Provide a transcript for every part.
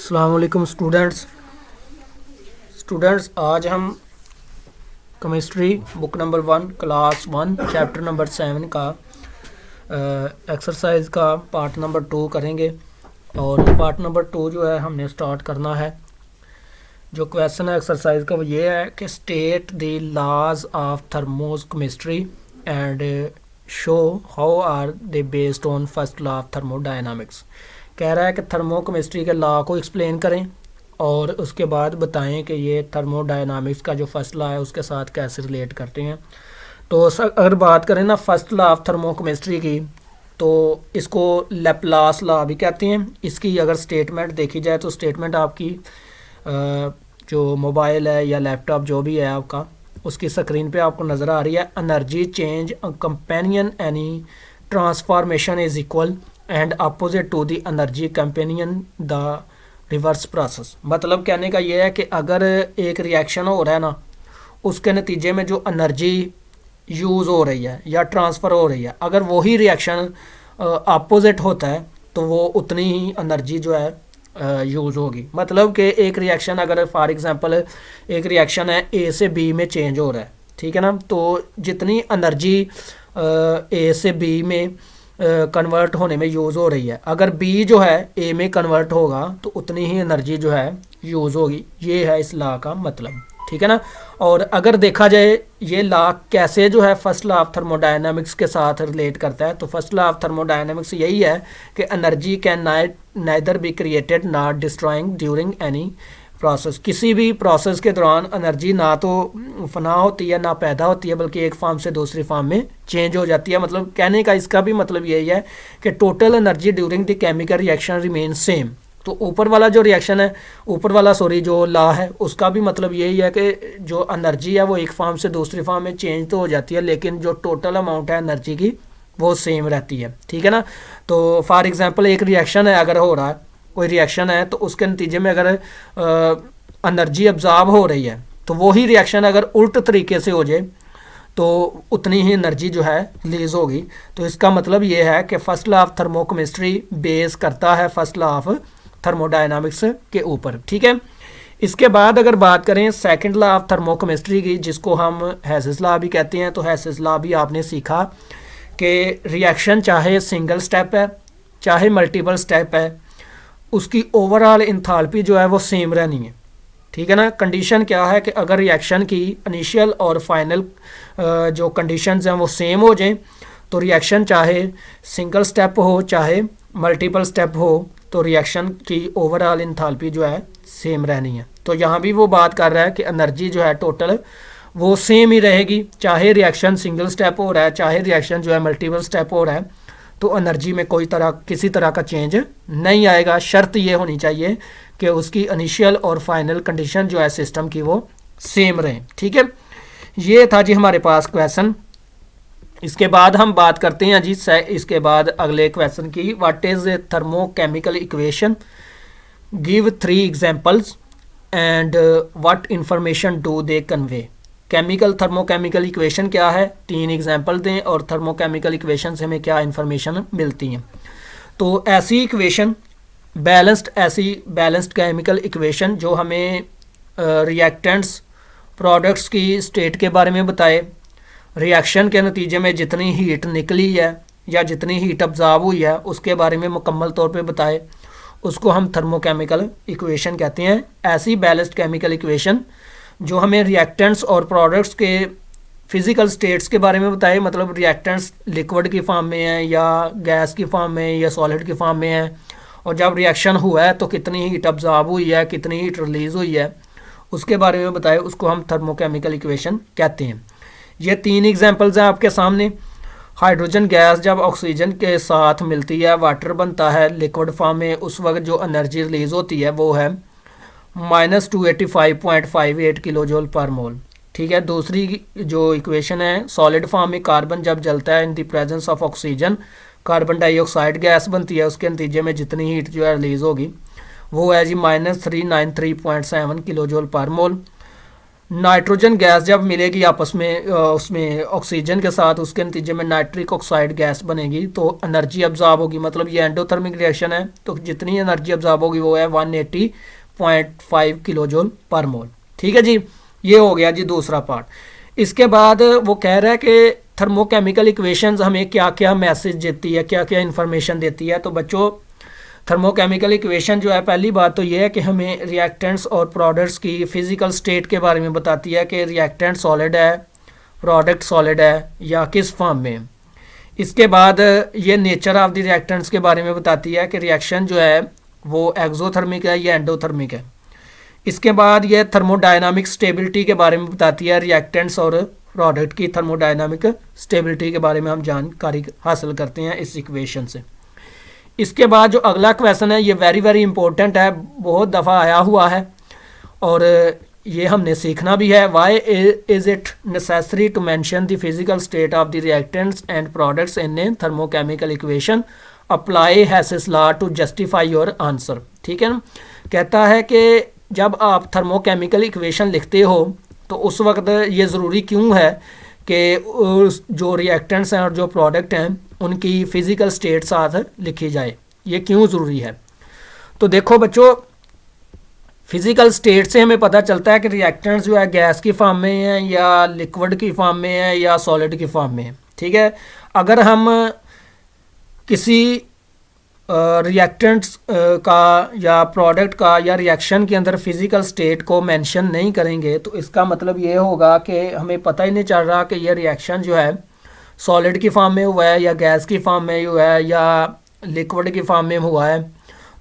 अस्सलाम वालेकुम स्टूडेंट्स आज हम chemistry book number 1 class 1 chapter number 7 का एक्सरसाइज का पार्ट नंबर 2 करेंगे। और पार्ट नंबर 2 जो है हमने स्टार्ट करना है। जो क्वेश्चन है एक्सरसाइज का वो ये है कि state the laws of thermochemistry and show how are they based on first law of thermodynamics. कह रहा है कि थर्मो केमिस्ट्री के लॉ को एक्सप्लेन करें और उसके बाद बताएं कि ये थर्मोडायनामिक्स का जो फर्स्ट लॉ है उसके साथ कैसे रिलेट करते हैं। तो अगर बात करें ना first law of thermo chemistry की, तो इसको लैप्लास लॉ भी कहते हैं। इसकी अगर स्टेटमेंट देखी जाए तो स्टेटमेंट आपकी जो मोबाइल है या लैपटॉप जो भी है आपका, उसकी स्क्रीन पे आपको नज़र आ रही है। Energy change companion any transformation is equal and opposite to the energy companion the reverse process. मतलब कहने का ये है कि अगर एक रिएक्शन हो रहा है ना, उसके नतीजे में जो एनर्जी यूज़ हो रही है या ट्रांसफ़र हो रही है, अगर वही रिएक्शन अपोजिट होता है तो वो उतनी ही एनर्जी जो है यूज़ होगी। मतलब कि एक रिएक्शन अगर फॉर एग्जांपल एक रिएक्शन है ए से बी में चेंज हो रहा है, ठीक है ना, तो जितनी एनर्जी ए से बी में कन्वर्ट होने में यूज़ हो रही है, अगर बी जो है ए में कन्वर्ट होगा तो उतनी ही एनर्जी जो है यूज़ होगी। ये है इस लॉ का मतलब, ठीक है ना। और अगर देखा जाए ये लॉ कैसे जो है फर्स्ट लॉ ऑफ थर्मोडायनामिक्स के साथ रिलेट करता है, तो फर्स्ट लॉ ऑफ थर्मोडायनामिक्स यही है कि energy can neither be created not destroying during any process. किसी भी प्रोसेस के दौरान एनर्जी ना तो फना होती है ना पैदा होती है, बल्कि एक फॉर्म से दूसरी फॉर्म में चेंज हो जाती है। मतलब कहने का इसका भी मतलब यही है कि total energy during the chemical reaction remain same. तो ऊपर वाला जो रिएक्शन है, जो लॉ है, उसका भी मतलब यही है कि जो एनर्जी है वो एक फॉर्म से दूसरी फॉर्म में चेंज तो हो जाती है, लेकिन जो टोटल अमाउंट है एनर्जी की वो सेम रहती है, ठीक है ना। तो फॉर एग्जांपल एक रिएक्शन है, अगर हो रहा है कोई रिएक्शन है, तो उसके नतीजे में अगर एनर्जी अब्जॉर्ब हो रही है, तो वही रिएक्शन अगर उल्ट तरीके से हो जाए तो उतनी ही एनर्जी जो है रिलीज होगी। तो इसका मतलब ये है कि first law of thermochemistry base करता है फर्स्ट लॉ ऑफ थर्मोडायनामिक्स के ऊपर, ठीक है। इसके बाद अगर बात करें सेकंड लॉ ऑफ थर्मोकेमिस्ट्री की, जिसको हम हेसिस लॉ भी कहते हैं, तो हेसिस लॉ भी आपने सीखा कि रिएक्शन चाहे सिंगल स्टेप है चाहे मल्टीपल स्टेप है, उसकी ओवरऑल इंथाल्पी जो है वो सेम रहनी है, ठीक है ना। कंडीशन क्या है कि अगर रिएक्शन की इनिशियल और फाइनल जो कंडीशंस हैं वो सेम हो जाएं, तो रिएक्शन चाहे सिंगल स्टेप हो चाहे मल्टीपल स्टेप हो, तो रिएक्शन की ओवरऑल इंथाल्पी जो है सेम रहनी है। तो यहाँ भी वो बात कर रहा है कि एनर्जी जो है टोटल वो सेम ही रहेगी, चाहे रिएक्शन सिंगल स्टेप हो रहा है चाहे रिएक्शन जो है मल्टीपल स्टेप हो रहा है, तो एनर्जी में किसी तरह का चेंज नहीं आएगा। शर्त ये होनी चाहिए कि उसकी इनिशियल और फाइनल कंडीशन जो है सिस्टम की वो सेम रहे, ठीक है। ये था जी हमारे पास क्वेश्चन। इसके बाद हम बात करते हैं जी इसके बाद अगले क्वेश्चन की। What is a thermochemical equation, give 3 examples and what information do they convey. Thermochemical equation क्या है, 3 एग्जांपल दें और थर्मोकेमिकल इक्वेशन से हमें क्या इन्फॉर्मेशन मिलती हैं। तो ऐसी बैलेंस्ड केमिकल इक्वेशन जो हमें रिएक्टेंट्स प्रोडक्ट्स की स्टेट के बारे में बताए, रिएक्शन के नतीजे में जितनी हीट निकली है या जितनी हीट अब्जॉर्ब हुई है उसके बारे में मुकम्मल तौर पे बताए, उसको हम थर्मोकेमिकल इक्वेशन कहते हैं। ऐसी बैलेंस्ड केमिकल इक्वेशन जो हमें रिएक्टेंट्स और प्रोडक्ट्स के फिज़िकल स्टेट्स के बारे में बताए, मतलब रिएक्टेंट्स लिक्विड की फॉर्म में है या गैस की फॉर्म में या सॉलिड की फॉर्म में है, और जब रिएक्शन हुआ है तो कितनी हीट अब्जॉर्ब हुई है कितनी हीट रिलीज़ हुई है उसके बारे में बताए, उसको हम थर्मोकेमिकल इक्वेशन कहते हैं। ये 3 एग्जांपल्स हैं आपके सामने। हाइड्रोजन गैस जब ऑक्सीजन के साथ मिलती है, वाटर बनता है लिक्विड फॉर्म में, उस वक्त जो एनर्जी रिलीज़ होती है वो है -285.58 किलो जूल पर मोल, ठीक है। दूसरी जो इक्वेशन है, सॉलिड फॉर्म में कार्बन जब जलता है in the presence of oxygen, carbon dioxide gas बनती है, उसके नतीजे में जितनी हीट जो है रिलीज़ होगी वो है जी -393.7 किलो जूल पर मोल। नाइट्रोजन गैस जब मिलेगी आपस में उसमें ऑक्सीजन के साथ, उसके नतीजे में नाइट्रिक ऑक्साइड गैस बनेगी, तो एनर्जी अब्जॉर्ब होगी। मतलब ये एंडोथर्मिक रिएक्शन है, तो जितनी एनर्जी अब्जॉर्ब होगी वो है 180.5 किलो जूल पर मोल। ठीक है जी, ये हो गया जी दूसरा पार्ट। इसके बाद वो कह रहा है कि थर्मोकेमिकल इक्वेशंस हमें क्या क्या मैसेज देती है, क्या क्या इन्फॉर्मेशन देती है। तो बच्चों थर्मोकेमिकल इक्वेशन जो है, पहली बात तो ये है कि हमें रिएक्टेंट्स और प्रोडक्ट्स की फिजिकल स्टेट के बारे में बताती है कि रिएक्टेंट सॉलिड है, प्रोडक्ट सॉलिड है या किस फॉर्म में। इसके बाद ये नेचर ऑफ द रिएक्टेंट्स के बारे में बताती है कि रिएक्शन जो है वो एक्सोथर्मिक है या एंडोथर्मिक है। इसके बाद ये थर्मोडायनामिक स्टेबिलिटी के बारे में बताती है, रिएक्टेंट्स और प्रोडक्ट की थर्मोडायनामिक स्टेबिलिटी के बारे में हम जानकारी हासिल करते हैं इस इक्वेशन से। इसके बाद जो अगला क्वेश्चन है ये वेरी वेरी इंपॉर्टेंट है, बहुत दफ़ा आया हुआ है और ये हमने सीखना भी है। Why is it necessary to mention the physical state of the reactants and products in a thermochemical equation, apply Hess's law to justify your answer. ठीक है ना, कहता है कि जब आप थर्मोकेमिकल इक्वेशन लिखते हो तो उस वक्त ये ज़रूरी क्यों है कि जो रिएक्टेंट्स हैं और जो प्रोडक्ट हैं उनकी फ़िज़िकल स्टेट साथ लिखी जाए, ये क्यों ज़रूरी है। तो देखो बच्चों, फिज़िकल स्टेट से हमें पता चलता है कि रिएक्टेंट्स जो है गैस की फॉर्म में है या लिक्विड की फॉर्म में है या सॉलिड की फॉर्म में है। ठीक है, अगर हम किसी रिएक्टेंट्स का या प्रोडक्ट का या रिएक्शन के अंदर फिज़िकल स्टेट को मेंशन नहीं करेंगे तो इसका मतलब ये होगा कि हमें पता ही नहीं चल रहा कि यह रिएक्शन जो है सॉलिड की फॉर्म में हुआ है या गैस की फॉर्म में हुआ है या लिक्विड की फॉर्म में हुआ है।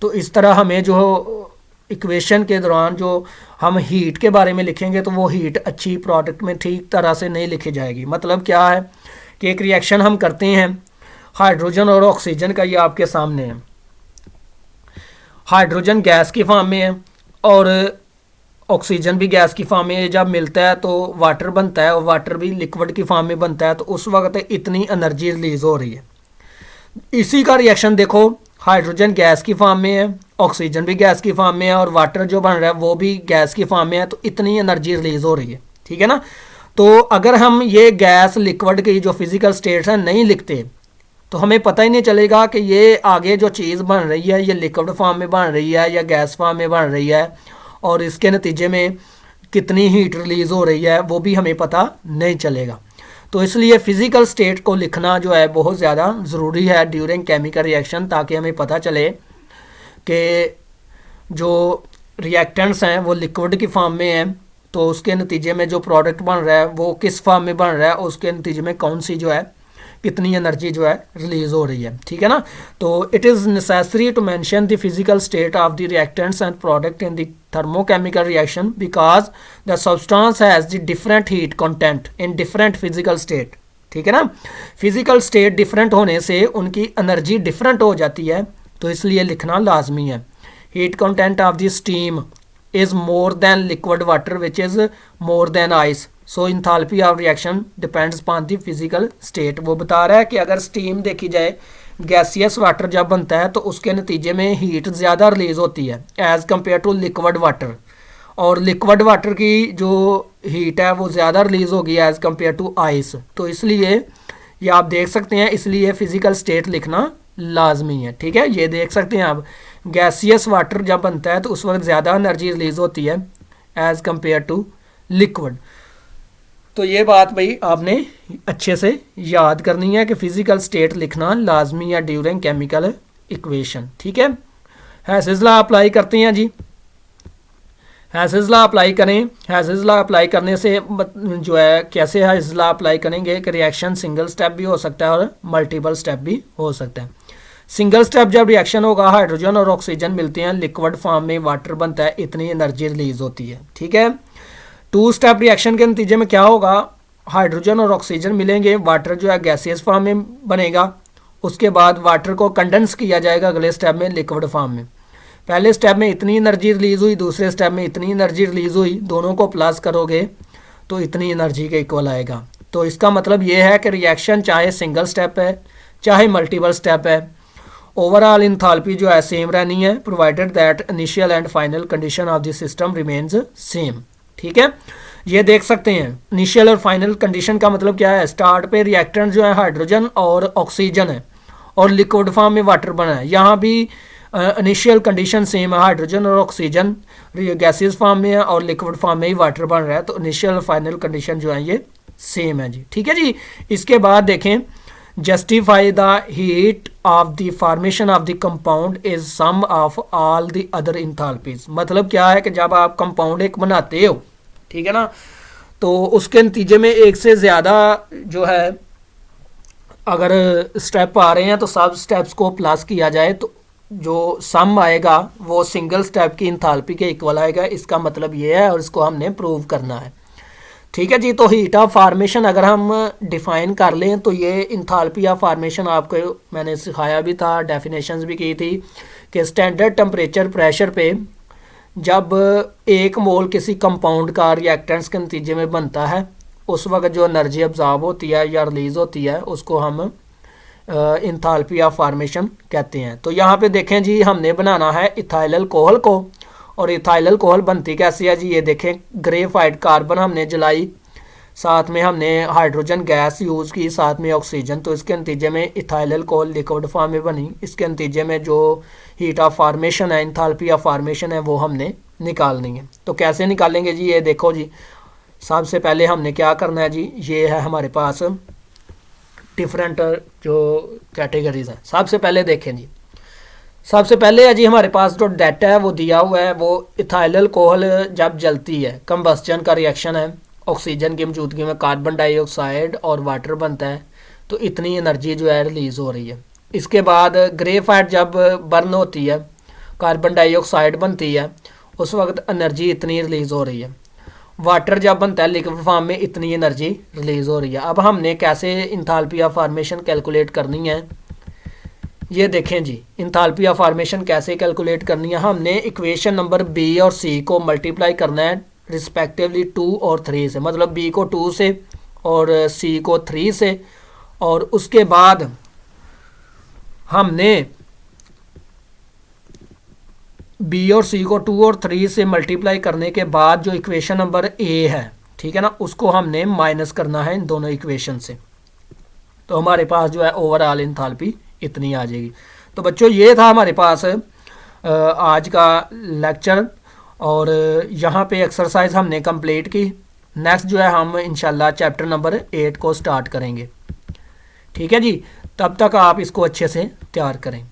तो इस तरह हमें जो इक्वेशन के दौरान जो हम हीट के बारे में लिखेंगे तो वो हीट अच्छी प्रोडक्ट में ठीक तरह से नहीं लिखी जाएगी। मतलब क्या है कि एक रिएक्शन हम करते हैं हाइड्रोजन और ऑक्सीजन का, ये आपके सामने है। हाइड्रोजन गैस की फॉर्म में है और ऑक्सीजन भी गैस की फॉर्म में जब मिलता है तो वाटर बनता है और वाटर भी लिक्विड की फॉर्म में बनता है, तो उस वक्त इतनी एनर्जी रिलीज हो रही है। इसी का रिएक्शन देखो, हाइड्रोजन गैस की फॉर्म में है, ऑक्सीजन भी गैस की फॉर्म में है और वाटर जो बन रहा है वो भी गैस की फॉर्म में है, तो इतनी एनर्जी रिलीज हो रही है। ठीक है ना, तो अगर हम ये गैस लिक्विड की जो फिजिकल स्टेट्स हैं नहीं लिखते तो हमें पता ही नहीं चलेगा कि ये आगे जो चीज़ बन रही है ये लिक्विड फॉर्म में बन रही है या गैस फॉर्म में बन रही है, और इसके नतीजे में कितनी हीट रिलीज़ हो रही है वो भी हमें पता नहीं चलेगा। तो इसलिए फ़िज़िकल स्टेट को लिखना जो है बहुत ज़्यादा ज़रूरी है ड्यूरिंग केमिकल रिएक्शन, ताकि हमें पता चले कि जो रिएक्टेंट्स हैं वो लिक्विड की फॉर्म में हैं तो उसके नतीजे में जो प्रोडक्ट बन रहा है वो किस फॉर्म में बन रहा है, उसके नतीजे में कौन सी जो है कितनी एनर्जी जो है रिलीज हो रही है। ठीक है ना, तो it is necessary to mention the physical state of the reactants and product in the thermochemical reaction because the substance has the different heat content in different physical state. ठीक है ना, फिजिकल स्टेट डिफरेंट होने से उनकी energy different हो जाती है, तो इसलिए लिखना लाजमी है। Heat content of the steam is more than liquid water which is more than ice, so enthalpy of reaction depends upon the physical state. वो बता रहा है कि अगर स्टीम देखी जाए, गैसियस वाटर जब बनता है तो उसके नतीजे में हीट ज़्यादा रिलीज़ होती है as compare to liquid water, और लिक्विड वाटर की जो हीट है वो ज़्यादा रिलीज़ होगी एज़ कम्पेयर टू आइस। तो इसलिए ये आप देख सकते हैं, इसलिए फ़िज़िकल स्टेट लिखना लाजमी है। ठीक है, ये देख सकते हैं आप, गैसियस वाटर जब बनता है तो उस वक्त ज़्यादा एनर्जी रिलीज़ होती है एज़ कम्पेयर टू लिक्विड। तो ये बात भाई आपने अच्छे से याद करनी है कि फ़िज़िकल स्टेट लिखना लाजमी है ड्यूरिंग केमिकल इक्वेशन। ठीक है, हैसेस लॉ अप्लाई करते हैं जी। हैसेस लॉ अप्लाई करें। हैसेस लॉ अप्लाई करने से जो है कैसे हैसेस लॉ अप्लाई करेंगे कि रिएक्शन सिंगल स्टेप भी हो सकता है और मल्टीपल स्टेप भी हो सकता है। सिंगल स्टेप जब रिएक्शन होगा, हाइड्रोजन और ऑक्सीजन मिलते हैं, लिक्विड फॉर्म में वाटर बनता है, इतनी एनर्जी रिलीज होती है। ठीक है, टू स्टेप रिएक्शन के नतीजे में क्या होगा, हाइड्रोजन और ऑक्सीजन मिलेंगे, वाटर जो है गैसियस फॉर्म में बनेगा, उसके बाद वाटर को कंडेंस किया जाएगा अगले स्टेप में लिक्विड फॉर्म में। पहले स्टेप में इतनी एनर्जी रिलीज़ हुई, दूसरे स्टेप में इतनी एनर्जी रिलीज़ हुई, दोनों को प्लस करोगे तो इतनी एनर्जी के इक्वल आएगा। तो इसका मतलब ये है कि रिएक्शन चाहे सिंगल स्टेप है चाहे मल्टीपल स्टेप है, ओवरऑल इंथाल्पी जो है सेम रहनी है, provided that initial and final condition of the system remains same. ठीक है, ये देख सकते हैं इनिशियल और फाइनल कंडीशन का मतलब क्या है। स्टार्ट पे रिएक्टेंट जो है हाइड्रोजन और ऑक्सीजन है और लिक्विड फॉर्म में वाटर बना है। यहाँ भी इनिशियल कंडीशन सेम है, हाइड्रोजन और ऑक्सीजन गैसेस फॉर्म में है और लिक्विड फॉर्म में ही वाटर बन रहा है। तो इनिशियल और फाइनल कंडीशन जो है ये सेम है जी, ठीक है जी। इसके बाद देखें, justify the heat of the formation of the compound is sum of all the other enthalpies. मतलब क्या है कि जब आप कंपाउंड एक बनाते हो, ठीक है ना, तो उसके नतीजे में एक से ज़्यादा जो है अगर स्टेप आ रहे हैं तो सब स्टेप्स को प्लस किया जाए तो जो सम आएगा वो सिंगल स्टेप की इंथैल्पी के इक्वल आएगा। इसका मतलब ये है और इसको हमने प्रूव करना है, ठीक है जी। तो हीट ऑफ फार्मेशन अगर हम डिफ़ाइन कर लें तो ये इंथैल्पी ऑफ फार्मेशन आपको मैंने सिखाया भी था, डेफिनेशंस भी की थी कि स्टैंडर्ड टेम्परेचर प्रेशर पे जब 1 मोल किसी कंपाउंड का रिएक्टेंट्स के नतीजे में बनता है उस वक्त जो एनर्जी अब्जॉर्ब होती है या रिलीज़ होती है उसको हम इंथैल्पी ऑफ फार्मेशन कहते हैं। तो यहाँ पे देखें जी, हमने बनाना है इथाइल अल्कोहल को, और इथाइल अल्कोहल बनती कैसे है जी, ये देखें ग्रेफाइट कार्बन हमने जलाई, साथ में हमने हाइड्रोजन गैस यूज़ की, साथ में ऑक्सीजन। तो इसके नतीजे में इथाइल अल्कोहल लिक्विड फॉर्म में बनी। इसके नतीजे में जो हीट ऑफ फार्मेशन है, इंथैल्पी ऑफ फार्मेशन है, वो हमने निकालनी है। तो कैसे निकालेंगे जी, ये देखो जी, सबसे पहले हमने क्या करना है जी, ये है हमारे पास डिफरेंट जो कैटेगरीज हैं। सबसे पहले देखें जी, सबसे पहले है जी हमारे पास जो डाटा है वो दिया हुआ है, वो इथाइल अल्कोहल जब जलती है, कंबस्टन का रिएक्शन है, ऑक्सीजन की मौजूदगी में कार्बन डाइऑक्साइड और वाटर बनता है, तो इतनी एनर्जी जो है रिलीज़ हो रही है। इसके बाद ग्रेफाइट जब बर्न होती है, कार्बन डाइऑक्साइड बनती है, उस वक्त एनर्जी इतनी रिलीज़ हो रही है। वाटर जब बनता है लिक्विड फॉर्म में, इतनी एनर्जी रिलीज़ हो रही है। अब हमने कैसे इंथैल्पी ऑफ फार्मेशन कैलकुलेट करनी है, ये देखें जी, इंथैल्पी ऑफ फार्मेशन कैसे कैलकुलेट करनी है। हमने इक्वेशन नंबर बी और सी को मल्टीप्लाई करना है रिस्पेक्टिवली 2 और 3 से, मतलब बी को 2 से और सी को 3 से, और उसके बाद हमने बी और सी को 2 और 3 से मल्टीप्लाई करने के बाद जो इक्वेशन नंबर ए है, ठीक है ना, उसको हमने माइनस करना है इन दोनों इक्वेशन से। तो हमारे पास जो है ओवरऑल इंथैल्पी इतनी आ जाएगी। तो बच्चों ये था हमारे पास आज का लेक्चर, और यहाँ पे एक्सरसाइज हमने कंप्लीट की। नेक्स्ट जो है हम इंशाल्लाह चैप्टर नंबर 8 को स्टार्ट करेंगे, ठीक है जी। तब तक आप इसको अच्छे से तैयार करें।